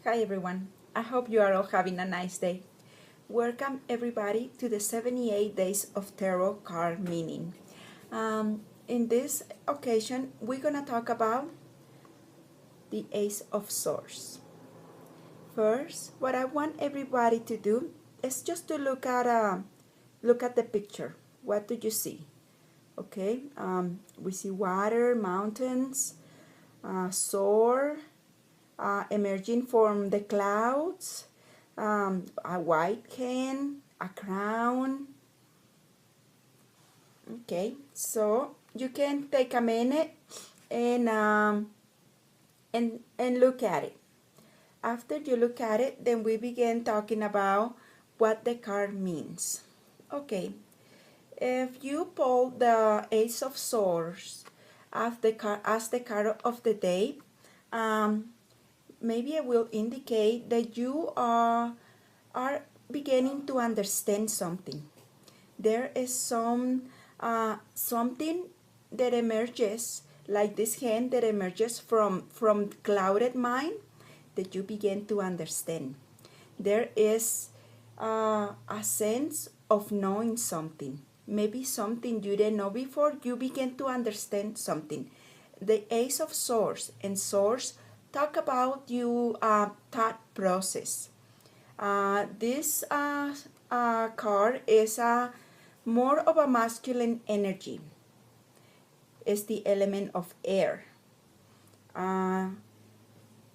Hi everyone, I hope you are all having a nice day. Welcome everybody to the 78 Days of Tarot card meaning. In this occasion, we're gonna talk about the Ace of Swords. First, what I want everybody to do is just to look at the picture. What do you see? Okay, we see water, mountains, sword, emerging from the clouds, a white cane, a crown. Okay, so you can take a minute and look at it. After you look at it, then we begin talking about what the card means. Okay, if you pull the Ace of Swords as the card of the day, um, maybe it will indicate that you are beginning to understand something. There is something that emerges, like this hand that emerges from clouded mind, that you begin to understand. There is a sense of knowing something. Maybe something you didn't know before, you begin to understand something. The Ace of Swords and Swords talk about you thought process. This card is more of a masculine energy. It's the element of air. And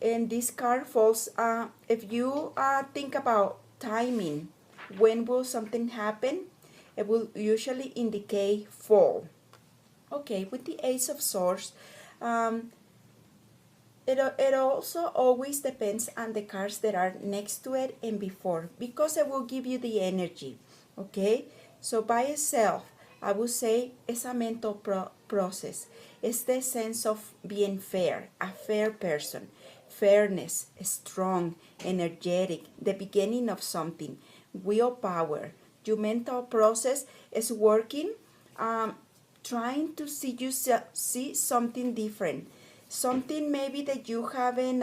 this card falls, if you think about timing, when will something happen? It will usually indicate fall. Okay, with the Ace of Swords, um, it also always depends on the cards that are next to it and before, because it will give you the energy. Okay, so by itself, I would say it's a mental process. It's the sense of being fair, a fair person, fairness, strong, energetic, the beginning of something, willpower. Your mental process is working, trying to see something different, something maybe that you haven't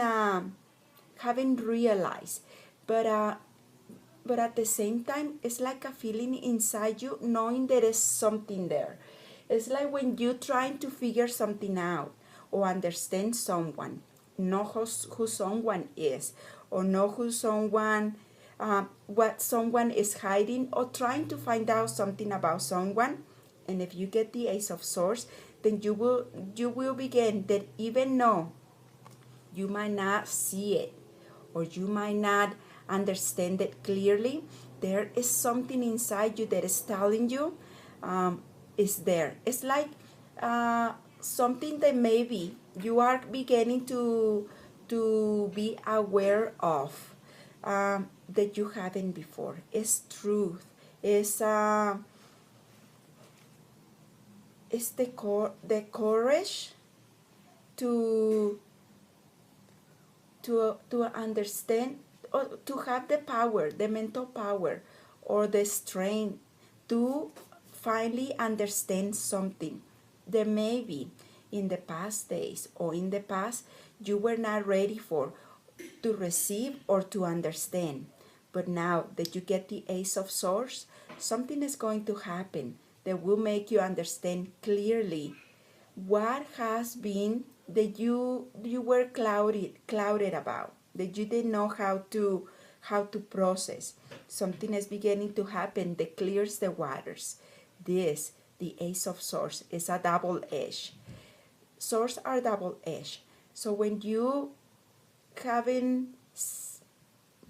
realized, but at the same time, it's like a feeling inside you, knowing there is something there. It's like when you're trying to figure something out or understand someone, know who someone is, or know what someone is hiding, or trying to find out something about someone. And if you get the Ace of Swords, then you will begin that, even though you might not see it or you might not understand it clearly, there is something inside you that is telling you, is there. It's like something that maybe you are beginning to be aware of, that you haven't before. It's truth. It's the courage to to understand, or to have the power, the mental power, or the strength to finally understand something that maybe in the past days or in the past you were not ready for, to receive or to understand. But now that you get the Ace of Swords, something is going to happen that will make you understand clearly what has been that you were clouded about, that you didn't know how to process. Something is beginning to happen that clears the waters. This, the Ace of Swords, is a double edge. Swords are double edged. So when you haven't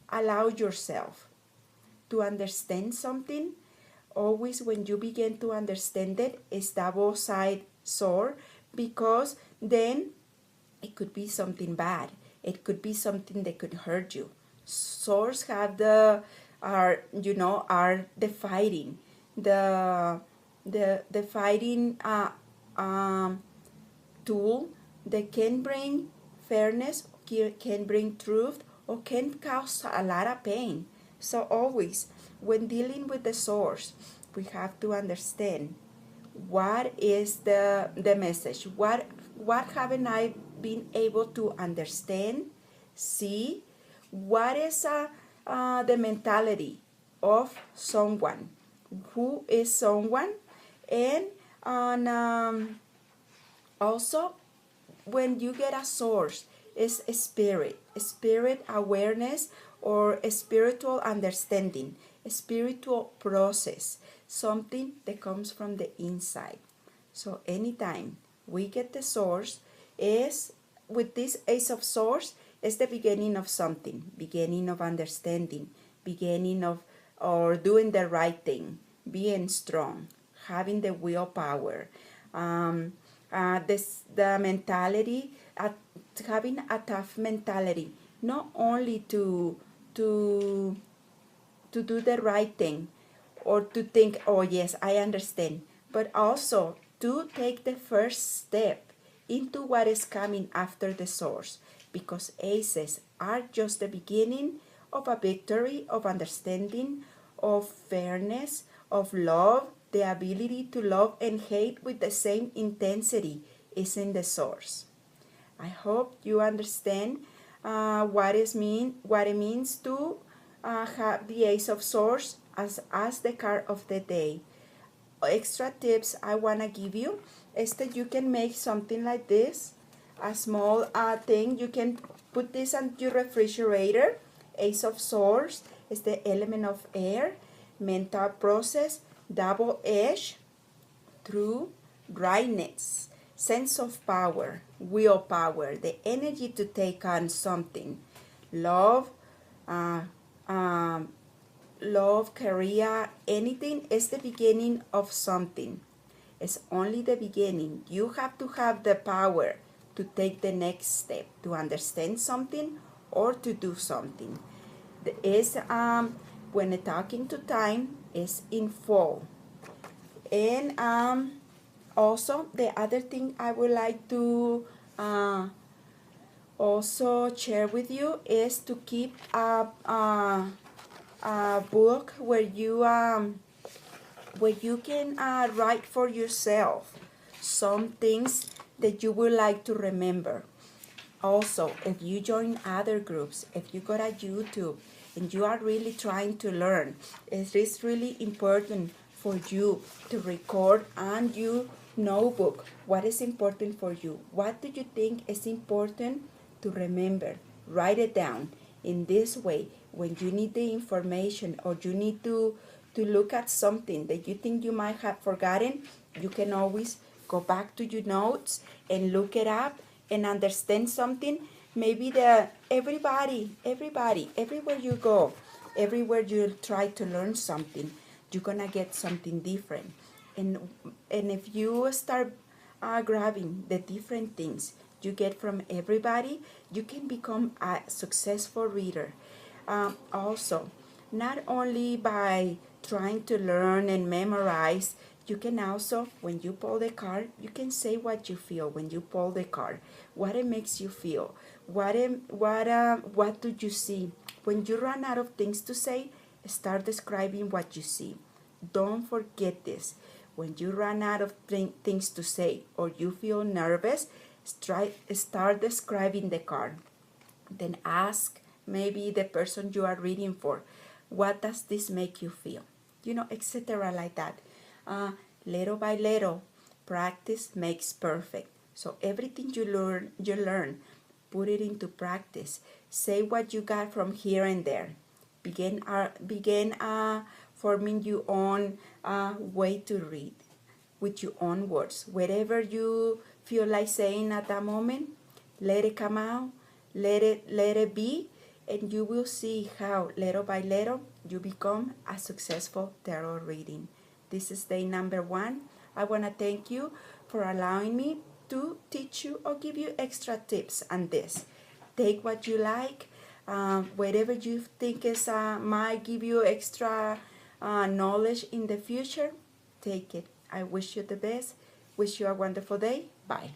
allowed yourself to understand something, always when you begin to understand it, it's double side sword, because then it could be something bad. It could be something that could hurt you. Swords have are the fighting, the fighting tool that can bring fairness, can bring truth, or can cause a lot of pain. So always, when dealing with the swords, we have to understand what is the message. What haven't I been able to understand, see? what is the mentality of someone, who is someone, and also when you get a source, is a spirit awareness, or a spiritual understanding, a spiritual process, something that comes from the inside. So anytime we get the source, is with this Ace of Swords, is the beginning of something, beginning of understanding, beginning of or doing the right thing, being strong, having the willpower, the mentality, having a tough mentality, not only to do the right thing, or to think, oh yes, I understand, but also to take the first step into what is coming after the source, because aces are just the beginning of a victory, of understanding, of fairness, of love. The ability to love and hate with the same intensity is in the source. I hope you understand what it means to have the Ace of Swords as the card of the day. Extra tips I want to give you is that you can make something like this, a small thing. You can put this on your refrigerator. Ace of Swords is the element of air, mental process, double edge, through brightness, sense of power, willpower, the energy to take on something, love, uh, um, love, career, anything is the beginning of something. It's only the beginning. You have to have the power to take the next step, to understand something or to do something. When talking to time is in fall. And also the other thing I would like to also share with you is to keep a book where you can write for yourself some things that you would like to remember. Also, if you join other groups, if you go to YouTube and you are really trying to learn, it is really important for you to record on your notebook what is important for you. What do you think is important to remember? Write it down. In this way, when you need the information or you need to look at something that you think you might have forgotten, you can always go back to your notes and look it up and understand something. Maybe everywhere you go, everywhere you try to learn something, you're gonna get something different. And if you start grabbing the different things you get from everybody, you can become a successful reader. Also, not only by trying to learn and memorize, you can also, when you pull the card, you can say what you feel when you pull the card, what it makes you feel, what do you see. When you run out of things to say, start describing what you see. Don't forget this. When you run out of things to say or you feel nervous, start describing the card. Then ask maybe the person you are reading for, what does this make you feel? Etc. like that. Little by little, practice makes perfect. So everything you learn, put it into practice. Say what you got from here and there. Begin forming your own way to read with your own words. Whatever you feel like saying at that moment, let it come out, let it be, and you will see how little by little you become a successful tarot reading. This is day number 1. I want to thank you for allowing me to teach you or give you extra tips on this. Take what you like, whatever you think is might give you extra knowledge in the future, take it. I wish you the best. Wish you a wonderful day. Bye.